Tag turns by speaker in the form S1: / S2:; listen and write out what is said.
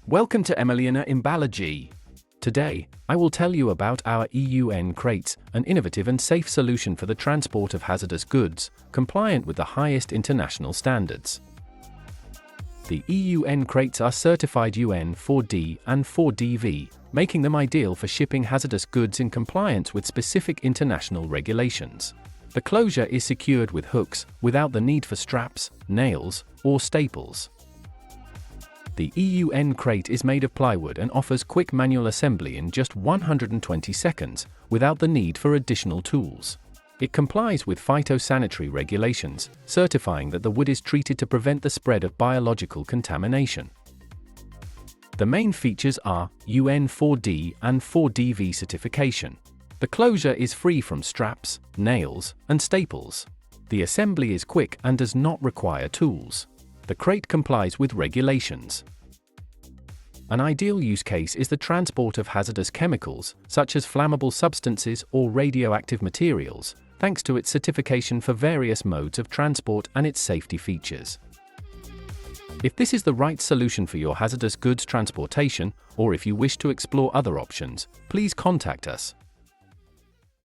S1: Welcome to Emiliana Imballaggi. Today, I will tell you about our EUN crates, an innovative and safe solution for the transport of hazardous goods, compliant with the highest international standards. The EUN crates are certified UN 4D and 4DV, making them ideal for shipping hazardous goods in compliance with specific international regulations. The closure is secured with hooks, without the need for straps, nails, or staples. The EUN crate is made of plywood and offers quick manual assembly in just 120 seconds, without the need for additional tools. It complies with phytosanitary regulations, certifying that the wood is treated to prevent the spread of biological contamination. The main features are UN 4D and 4DV certification. The closure is free from straps, nails, and staples. The assembly is quick and does not require tools. The crate complies with regulations. An ideal use case is the transport of hazardous chemicals, such as flammable substances or radioactive materials, thanks to its certification for various modes of transport and its safety features. If this is the right solution for your hazardous goods transportation, or if you wish to explore other options, please contact us.